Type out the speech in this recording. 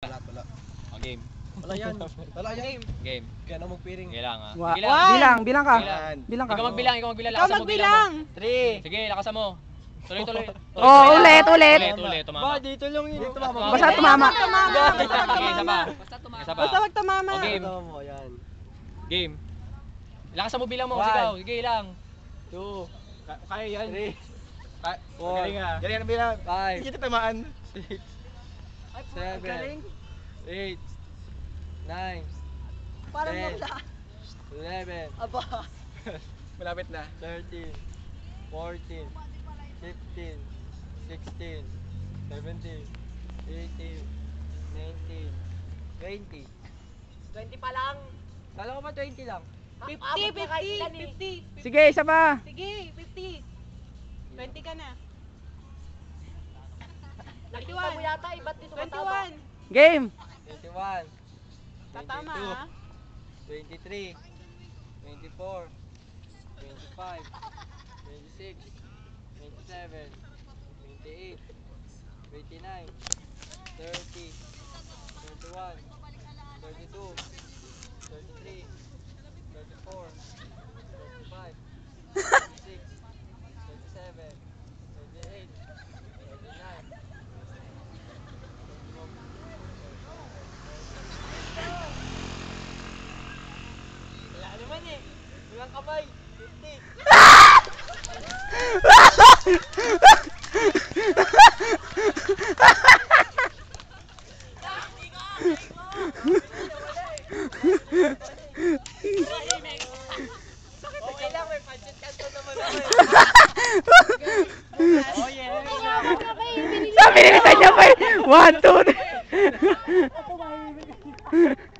Wala. O, game. Wala yan. Wala yan. Game. Kaya na magpiring. Sige lang ha. Wa- Sige lang. Bilang ka. Yan. Bilang ka. Ikaw magbilang. Ikaw Lakasan mo, bilang mo. magbilang. 3. Sige, lakasan mo. Tuloy. Oh, ulit. Ulit, tumama. Dito lang yun. Dito tumama. Basta tumama. Sige, isa pa. Isa pa. Basta wag tumama. O, game. Tumama mo, yan. Game. Lakasan mo, bilang mo. One. Sigaw. Sige lang. 2. Kaya yan. 3. Galing ah. Galing ang bilang. 5. Hindi kita tamaan. 6. Ay, 7. galing. 8. 9. Parang 10. wala. 11. Aba. Malapit na. 13. 14. 15. 16. 17. 18. 19. 20. 20 pa lang. Kala ko ba 20 lang? 50. Sige, isa pa. Sige, 50. 20 ka na. Nakita mo yata, iba't dito 21. Game. 21. Tatama 22. ha. 23. 24. 25. 26. 27. 28. 29. 30. 31. 32. 33. 34. 35. 36. 37. 38. 39. Wala naman eh. Walang kamay. 50. Okay lang, may budget kanto naman ako eh. Oh yeah. Sabi nila niya pa. 1, 2, 3.